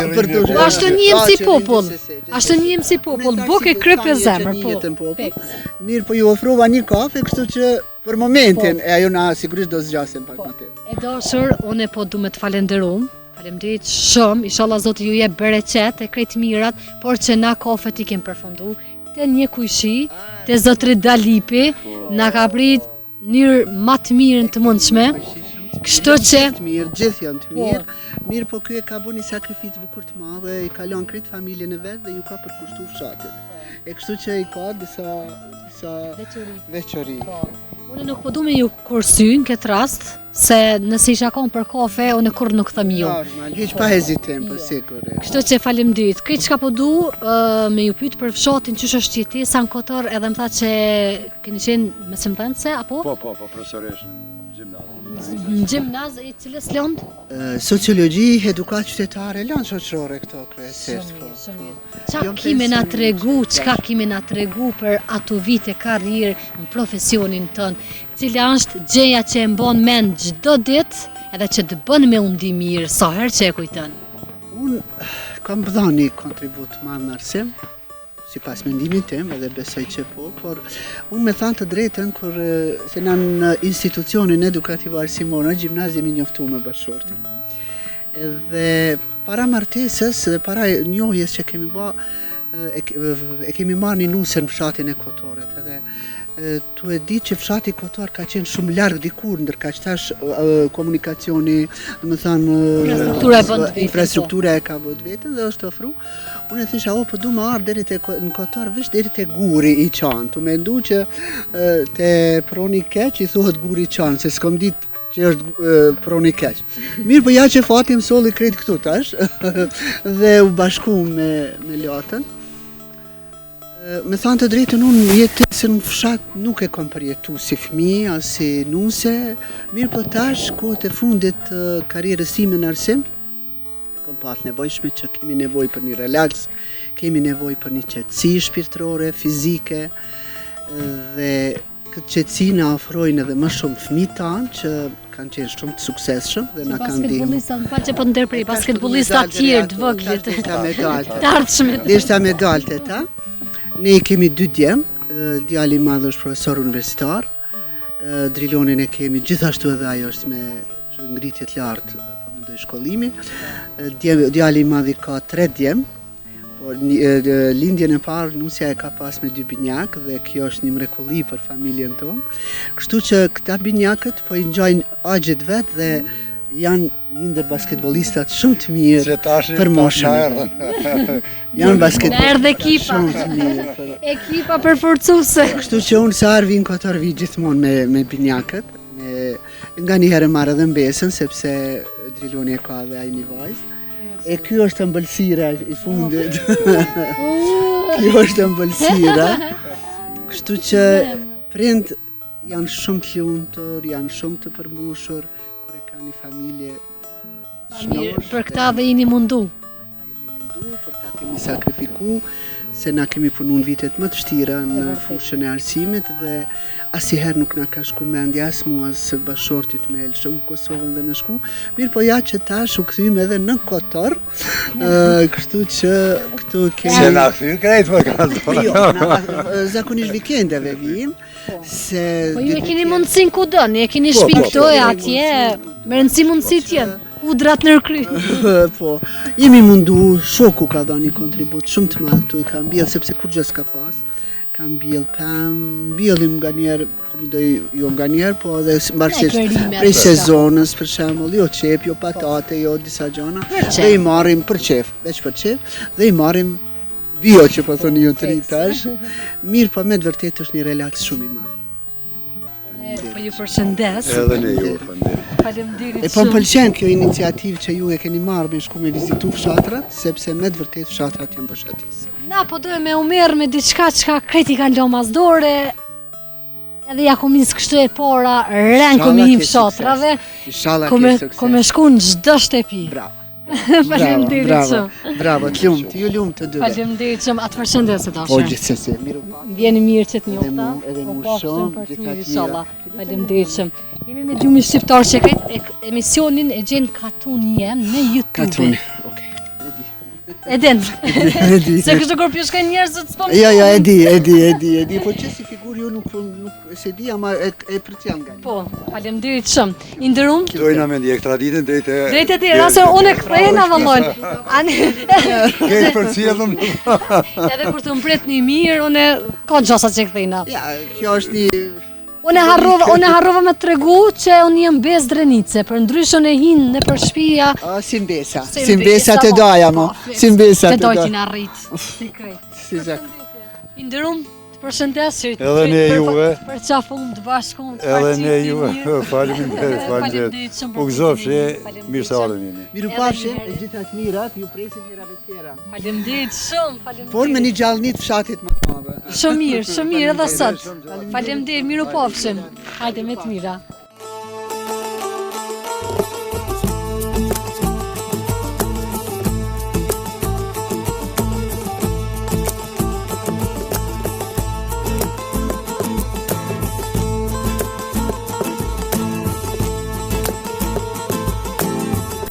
[SPEAKER 1] Ashtë njëm si popull, bukë e kripë e zemër, po.
[SPEAKER 5] Mirë po ju ofrova një kafe, kështu që për momentin, e ajo na sigurisht do zgjasim pak më tepër.
[SPEAKER 1] E dashur, unë po du me të falenderum, faleminderit shumë, inshallah Zoti ju jep bereqet e krejt mirat, por që na kafet I kem përfundu, te një kujshi, te zotri Dalipi, na ka prit njërë ma të mirën të mundshme, kështu që...
[SPEAKER 5] Gjithë janë të mirë po ky e ka bu një sakrificë bukur të madhe, I kalon krejt familjen e vetë dhe ju ka përkushtu fshatit. E kështu që I ka disa veçori.
[SPEAKER 1] Unë nuk po du me ju kursy në këtë rast, se nëse isha kon për kafe, unë kur nuk thëm ju.
[SPEAKER 5] Normal, hiq pa hezitim, po sigur.
[SPEAKER 1] Kështu që faleminderit. Këtë çka po du me ju pyet për fshatin çysh është jetesa në Kotor, edhe më tha që keni qenë mësimdhënëse apo?
[SPEAKER 4] Po, profesoresh në gjimnaz.
[SPEAKER 1] Në gjimnaz I cilës lënd?
[SPEAKER 5] Sociologji, edukat qytetare, lënd shoqërore këto kryesisht.
[SPEAKER 1] Çka kime na tregu, për ato vite karrierë në profesionin tënd, cila është gjëja që e mbon mend çdo ditë, edhe që të bën me u ndi mirë sa herë që e kujton?
[SPEAKER 5] Unë kam dhënë një kontribut madh në arsim, sipas mendimit tim, edhe besoj që po, por unë me thanë të drejtën kur se në institucionin edukativ arsimor në gjimnaz jemi njoftuar me bashkëshortin. Edhe para martesës dhe para njohjes që kemi bë, e kemi marrë një nusën në fshatin e Kotorit, edhe tu e di që fshati Kotor ka qenë shumë larg dikur, ndërkaq tash komunikacioni, domethënë infrastruktura e ka bërë vetën dhe është ofru. Unë e thisha, po du më ardh deri në Kotor, veç deri te guri I Çan. Tu mendu që te proni keq I thuhet guri I Çan, se s'kam ditë që është proni keq. Mirë, po ja që fati më solli krejt këtu tash dhe u bashku me Latën. Me thënë të drejtën, unë jetën në fshat nuk e kom përjetu si fëmijë, as si nuse, mirë po tash, kohët e fundit karrierës time në arsim, kom pas nevojshme që kemi nevojë për një relaks, kemi nevojë për një qetësi shpirtërore, fizike, dhe këtë qetësi na ofrojnë edhe më shumë fëmijët tanë që kanë qenë shumë të suksesshëm dhe na kanë ndihmuar.
[SPEAKER 1] Basketbollista, më fal që po ndërprej, basketbollista të tjerë të voglit. Të ardhshmit.
[SPEAKER 5] Deshta medalte ta. Ne kemi 2 djem, djali i madh është profesor universitar, Drilonin e kemi gjithashtu edhe ajo është me ngritje të lartë, po mendoj shkollimin. Djali i madh ka 3 djem, por lindjen e parë nusja e ka pas me 2 binjak dhe kjo është një mrekulli për familjen tonë. Kështu që këta binjakët po i ngjajnë agjet vet dhe janë një ndër basketbollistat shumë të mirë për moshën. Janë basketbollistë.
[SPEAKER 1] Erdhe ekipa.
[SPEAKER 5] Shumë të mirë.
[SPEAKER 1] Ekipa përforcuese.
[SPEAKER 5] Kështu që unë sa vin kotor vi gjithmonë me binjakët, nga një herë marrë edhe mbesën sepse Driloni e ka dhe ai një vajzë. E ky është ëmbëlsira i fundit. Kjo është ëmbëlsira. Kështu që prind janë shumë të lumtur, janë shumë të përmbushur. Një familje
[SPEAKER 1] mirë, për këta dhe jeni mundu.
[SPEAKER 5] Për ta kemi sakrifiku, se na kemi punu në vitet më të vështira në fushën e arsimit dhe asnjëherë nuk na ka shku mendja as mua as bashortit me lëshu Kosovën dhe me shku. Mirë po ja që tash u kthyem edhe në Kotor, kështu që këtu kemi...
[SPEAKER 4] Se na kthyr krejt më kanë.
[SPEAKER 5] Jo, zakonisht vikendeve vijim.
[SPEAKER 1] Po ju e keni mundësin ku do, ne e keni shtëpi këto e atje, me rëndësi mundësi tjenë, udrat nërkry.
[SPEAKER 5] Po, jemi mundu, shoku ka dhënë një kontribut shumë të madh tu i ka mbjell, sepse kur gjë s'ka pas, ka mbjell mbjellim nga njerë, jo nga njerë, po edhe mbarësisht prej sezonës, për shembull, jo qep, jo patate, jo disa gjona, dhe i marrim për qef, veç për qef, dhe i marrim bio që po thoni ju të rritash, mirë po me të vërtet është një relaks shumë i madh.
[SPEAKER 1] Po ju përshëndes.
[SPEAKER 4] Edhe ne ju përshëndes.
[SPEAKER 1] Faleminderit
[SPEAKER 5] shumë. Po më pëlqen kjo iniciativë që ju e keni marrë me shku me vizitu fshatrat, sepse me të vërtet fshatrat janë mbështetës.
[SPEAKER 1] Na po dojmë me u merr me diçka çka kreti kanë lënë mas dore. Edhe ja komis kështu e para, rën komi him fshatrave.
[SPEAKER 5] Inshallah ke sukses.
[SPEAKER 1] Kom shku në çdo shtëpi.
[SPEAKER 5] Bravo.
[SPEAKER 1] Faleminderit shumë.
[SPEAKER 5] Bravo, të lumt, ju lumt të dy.
[SPEAKER 1] Faleminderit shumë, atë përshëndetje dashur.
[SPEAKER 5] Po gjithsesi, mirë.
[SPEAKER 1] Vjeni mirë që të njohta.
[SPEAKER 5] Edhe më shumë,
[SPEAKER 1] inshallah. Faleminderit shumë. Jemi me gjumin shqiptar që këtë emisionin e gjen Katuni në YouTube.
[SPEAKER 5] Katuni, okay.
[SPEAKER 1] Eden. Se kështu kur pjeshkojnë njerëz të s'po.
[SPEAKER 5] Jo, e di, po që si figurë ju nuk se di, ama e përcjell nga.
[SPEAKER 1] Po, faleminderit shumë. I ndërum.
[SPEAKER 4] Dojna me ndjek traditën drejt
[SPEAKER 1] e tij, rase unë kthehena vallon.
[SPEAKER 4] Ke përcjellëm.
[SPEAKER 1] Edhe kur të mbretni mirë, unë ka gjosa që kthehena.
[SPEAKER 5] Ja, kjo është një
[SPEAKER 1] Unë harrova me tregu që unë jem bez drenice, për ndryshën e hinë në për shtëpia.
[SPEAKER 5] Si mbesa të doja, mo. Si mbesa të doja.
[SPEAKER 1] Të dojtin arrit. Si krejt.
[SPEAKER 5] Si zak.
[SPEAKER 1] I ndërum, të përshëndesit.
[SPEAKER 4] Edhe ne juve.
[SPEAKER 1] Për qafum të bashkun.
[SPEAKER 4] Edhe ne juve. Faleminderit. U gëzofshi, mirë se ardhën.
[SPEAKER 5] Miru pafshi, e gjitha të mirat, ju presim mirave tjera.
[SPEAKER 1] Faleminderit shumë,
[SPEAKER 5] Por me një gjallënit fshatit më të madhe.
[SPEAKER 1] Shumë mirë edhe sot. Faleminderit, miru pafshim. Hajde me të mira.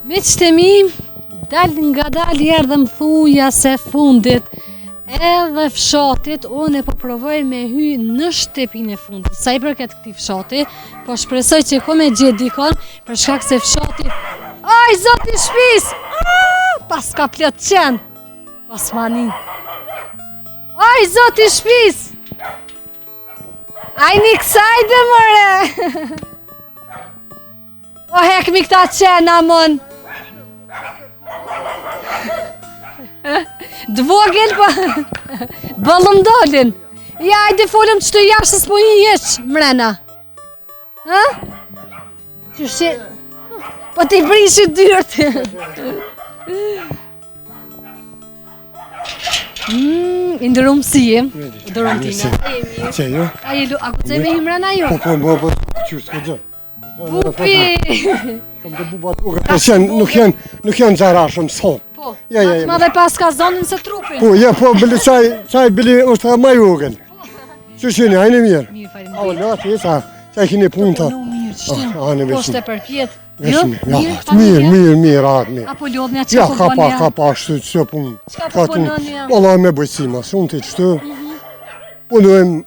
[SPEAKER 1] Miqtë e mi, dal nga dal erdhe më thuja se fundit edhe fshatit, unë e po provoj me hy në shtëpinë e fundit. Sa i përket këtij fshati, po shpresoj që ko me gjetë dikon, për shkak se fshati... Aj, zoti shpis! Pas ka plot qenë! Pas mani! Aj, zoti shpis! Aj, një kësajde, mëre! O, hekmi këta qenë, amon! Dvogel pa bëllëm dolin. Ja, ajde folëm që të jashtë s'po i jeq mrena. Ha? Qështë po t'i brishi dyrt. Indërum si jem? Dërum tina.
[SPEAKER 2] Që jo?
[SPEAKER 1] A guxoj me himrana ju?
[SPEAKER 2] Po, qyrë s'ka gjë.
[SPEAKER 1] Bupi!
[SPEAKER 2] Kom të bubat uke, nuk janë zarashëm s'hom.
[SPEAKER 1] Po,
[SPEAKER 2] Ja.
[SPEAKER 1] ma dhe pas ka zonën se trupin.
[SPEAKER 2] Po, ja, po, bili qaj bili është ma jugën. Që shini, hajnë mirë.
[SPEAKER 1] Mirë, falim
[SPEAKER 2] A, lati, qaj kini punë ta.
[SPEAKER 1] No, mirë,
[SPEAKER 2] Anë
[SPEAKER 1] qëtim.
[SPEAKER 2] veçim.
[SPEAKER 1] Poshte për pjetë.
[SPEAKER 2] Mirë, atë mirë.
[SPEAKER 1] Apo lodhënja që
[SPEAKER 2] Ja,
[SPEAKER 1] po bënja?
[SPEAKER 2] ka pa, shtu që punë.
[SPEAKER 1] Çka po punonja?
[SPEAKER 2] Ola me bëjësima, shumë të qëtu. Punojmë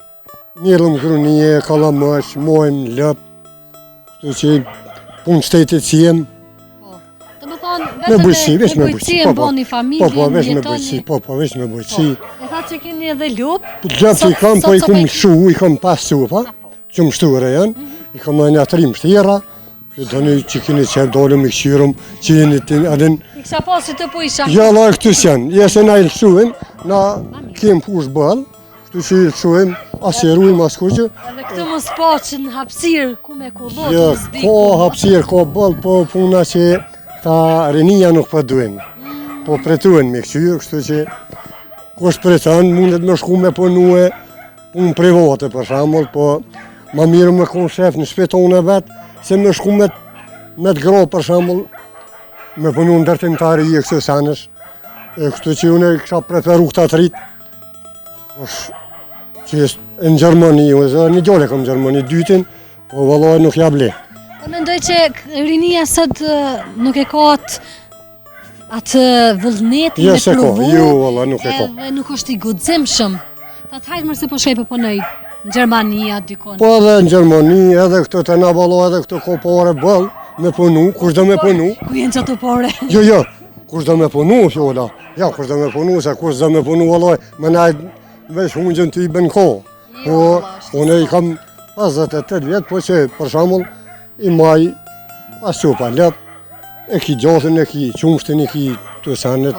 [SPEAKER 2] njërëm grunie, kalamësh, mojmë lëp. Kështu që punë shtetit që jemë.
[SPEAKER 1] Të më thonë,
[SPEAKER 2] Me bëjësi, veç me
[SPEAKER 1] bëjësi
[SPEAKER 2] bëjësi.
[SPEAKER 1] e bëni familje,
[SPEAKER 2] Po, veç me
[SPEAKER 1] jetoni.
[SPEAKER 2] bëjësi, po, veç me bëjësi.
[SPEAKER 1] E tha që keni edhe lup.
[SPEAKER 2] Lëp i kam, po i kom shu, i kom pas supa, që më shture janë. I kom në një atërim shtjera. Që të një që kini qep dollëm i këshirëm, që jeni të adin.
[SPEAKER 1] I kësha pasi të po isha.
[SPEAKER 2] Ja, la, këtës janë. Jesë na i lëshuim, na kem push bëllë, këtu që i lëshuim, as i rujmë, as kur që.
[SPEAKER 1] Edhe këtë më spaqën hapsirë, ku me kullot,
[SPEAKER 2] Ja,
[SPEAKER 1] më s'di.
[SPEAKER 2] ko hapsirë, ko bëllë, po puna që ta rinia nuk për duhen. Po pretuen me këshyrë, kështu që kush pretën, mundet me shku me punue, punë private për shambull, po ma mirë me konë shef në shpetone vetë, se me shku me të gro për shambull, me punu në ndërtimtari i e kështu sanësh, kështu që unë kësha preferu këta të rritë, që është në Gjermani, një gjole kam në Gjermani, dytin, po vëllaj nuk ja ble.
[SPEAKER 1] Po mendoj që rinia sot nuk e ka atë vullnetin
[SPEAKER 2] Jo
[SPEAKER 1] me
[SPEAKER 2] se ka,
[SPEAKER 1] provu,
[SPEAKER 2] jo vëllaj nuk e ka.
[SPEAKER 1] edhe nuk është i guximshëm. Ta të hajtë mërse po shkej po punoj në Gjermania dikon.
[SPEAKER 2] Po edhe në Gjermani, edhe këto të na vëllaj, edhe këto ko pare bëllë, me punu, kush do me punu.
[SPEAKER 1] Ku jenë qato pore?
[SPEAKER 2] Jo, kush do me punu, fjolla. Ja, kush do me punu, se kush do me punu, vëllaj, me najt veç hungjën të i bën ko. Po, unë i kam 58 vjetë, po që, për shambull, i maj, pas sopa lep, e ki gjathën, e ki qumshtin, e ki të sanet,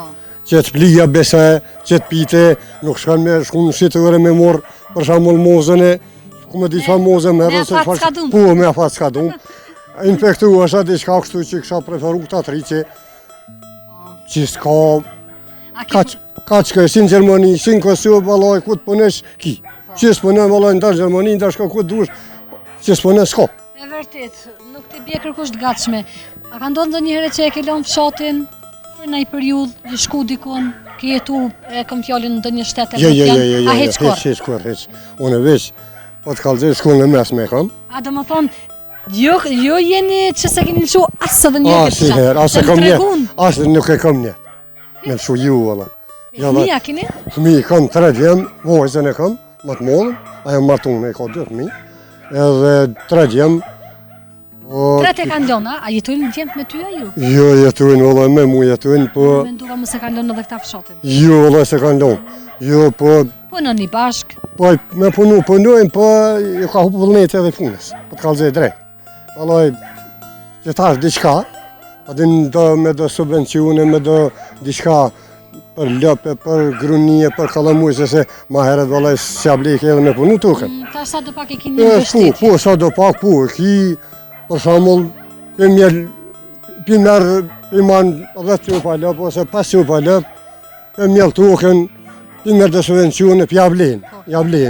[SPEAKER 2] që të plija bese, që të pite, nuk shkan me shku në shqitëve me morë, për shambull mozën e, ku me di qa mozën me rëse,
[SPEAKER 1] afat s'kadum.
[SPEAKER 2] po, me afat s'kadum. Infektu është atë diçka kështu që kësha preferu të atëri që s'ka ka që këshin Gjermani, sin Kosovë, valaj, ku të pënesh, ki. Që s'pëne, valaj, ndash Gjermani, ndash ka ku të dush, që s'pëne, s'ka.
[SPEAKER 1] E vërtet, nuk të bje kërkush të gatshme. A ka ndonë ndë njëherë që e ke lënë fshatin për nëjë periudhë, një shku dikon, ke jetu e këm fjallin ndë një shtetë e a heq kor?
[SPEAKER 2] Heq. Unë veç, po të kalëzër shku në mes me kam.
[SPEAKER 1] A dhe më thonë, jo jeni që se keni lëshu asë dhe një këtë
[SPEAKER 2] Asë asë kam njetë, asë nuk e kam njetë. Me lëshu ju, vëlla.
[SPEAKER 1] Fëmija keni?
[SPEAKER 2] Fëmi kam 3 djemë, vojzën e kam, më të mollën, ajo martunë e ka 2 fëmi, edhe 3 djemë.
[SPEAKER 1] 3 e kanë lënë, a jetojnë djemë me ty a ju?
[SPEAKER 2] Jo, jetojnë, vëlla, me mu jetojnë, po...
[SPEAKER 1] Mendova më se kanë lënë edhe këta fshatin.
[SPEAKER 2] Jo, vëlla, se kanë lënë. Jo, po...
[SPEAKER 1] Punoni bashk.
[SPEAKER 2] Po, me punojnë, po, ju ka hupu vullneti edhe punës, po të kalëzej drejt. Vëllaj, që tash diqka, adin me do subvencione, me do diqka për lëpe, për grunie, për kalamujse, se ma heret vëllaj s'ja bleke edhe me punu tukën.
[SPEAKER 1] Ta sa do pak e kini në vështetje.
[SPEAKER 2] Po, sa do pak, po, ki, për shamull, për merë, për manë 10 cupa lëp, ose 5 cupa lëp, për mjellë tukën, për merë dhe subvencione, për javlen.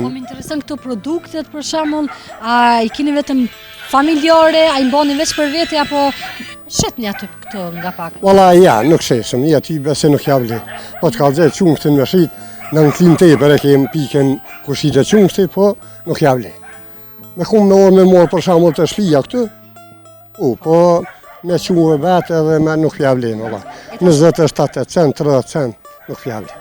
[SPEAKER 1] Po më interesën këto produktet, për shembull, a i kini vetëm familjare, a i mbani veç për vete, apo shetni aty këto nga pak?
[SPEAKER 2] Valla, ja, nuk shesëm, ja ty bese nuk javlen. Po të kalëzhe qumshtin me shrit, në në klim tepër e kem piken kushit e qumshtit, po nuk javlen. Me kumë me orë me morë për shamull të shpija këtu, po me quve vetë edhe me nuk javlen, valla. 27 cent, 30 cent, nuk javlen.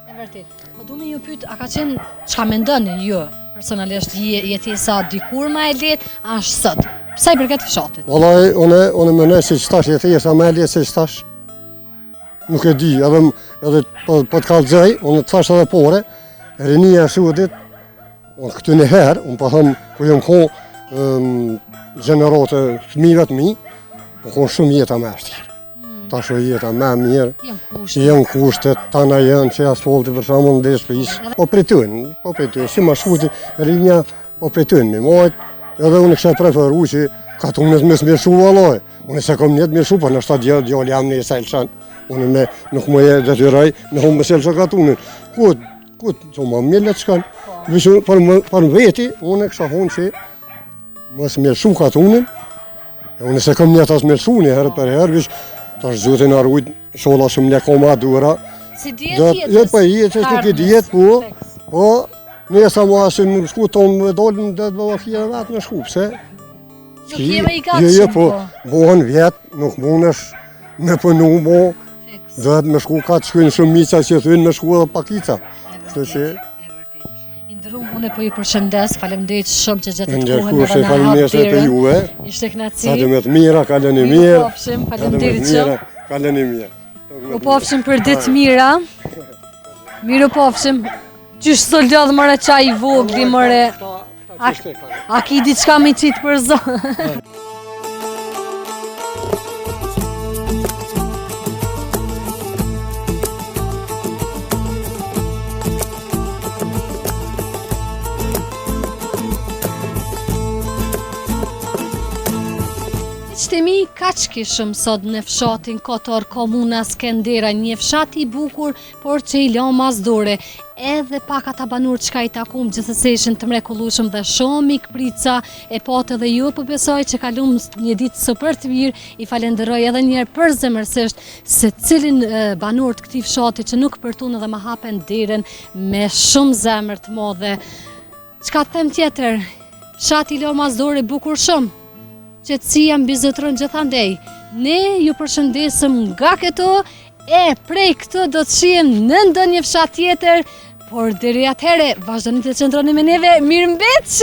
[SPEAKER 1] E vërtet. Po du me ju pyet, a ka qenë, çka mendoni ju personalisht jetesa dikur ma e lehtë, ashtë sot? Sa i përket fshatit?
[SPEAKER 2] Vallaj, unë menoj se qëtash jetesa me e lehtë se qëtash. Nuk e di, edhe po të kalëzaj, unë të thash edhe pore, rinia e sudit, unë këtu një herë, unë po thëmë, ku jëmë ko gjenerate fëmive të mi, unë konë shumë jeta me ashtirë. Ta shë jeta me mirë, jenë kushtet, tana jenë që asfalti për shamull në desh për isë. Po pretujnë, si ma shkuti, rinja, po pretujnë mi majtë, edhe unë kështë preferu që ka të unës me smirëshu valoj. Unë se kom njetë mirëshu, për nështë ta djallë jam në e sajlë shanë. Unë nuk më e detyraj, me humë më selë që ka të unën.
[SPEAKER 6] Këtë, që më mjelle të shkanë. Për veti, unë e kësha thonë që mos mjellësu ka të unin, e unë se kam një tas mjellësu një herë për herë, vish tash zotin arrujt, shola shumë një koma dura.
[SPEAKER 1] Si djetë jetës?
[SPEAKER 6] Po jetës të këtë jetë, po, nesa ma se më shku tonë me dollën dhe të bëva kje vetë në shku, pse?
[SPEAKER 1] Nuk jeme i gatshëm,
[SPEAKER 6] po. Bohen vjetë, nuk mundesh me pënu mo, dhe me shku ka të shkujnë shumë miqa që thuin me shku edhe pakica. Kështu që...
[SPEAKER 1] Indrum, unë po ju përshëndes, faleminderit shumë që gjetët kohën
[SPEAKER 6] Ndërku
[SPEAKER 1] me
[SPEAKER 6] se
[SPEAKER 1] vëna
[SPEAKER 6] faleminderit
[SPEAKER 1] hapëtirën.
[SPEAKER 6] për juve.
[SPEAKER 1] Ishte knaci.
[SPEAKER 6] Ka të me të mira, kalën e mirë.
[SPEAKER 1] U pofshim, faleminderit shumë.
[SPEAKER 6] Kalën e mirë.
[SPEAKER 1] U pofshim për ditë mira. Mirë u pofshim. Qysh së lodhë mëre qaj i vogli mëre. A ki diçka me qitë për zonë? Qëtemi, kaq kishëm sot në fshatin Kotor, komuna Skendera, një fshat i bukur, por që i la mazdore. Edhe pak ata banur qka i takum, gjithëse ishin të mrekullushëm dhe shumë i këprica, e patë edhe ju për besoj që kalum një ditë super të mirë, i falenderoj edhe njerë për zemërsisht se cilin banur të këti fshati që nuk përtun edhe ma hapen diren me shumë zemër të modhe. Qka të them tjetër, fshati i la mazdore bukur shumë, qetësia mbi zotëron gjithandej. Ne ju përshëndesëm nga këto, e prej këto do të shihem në ndonjë fshat tjetër, por deri atëhere vazhdoni të qëndroni me neve, mirëmbëngjes!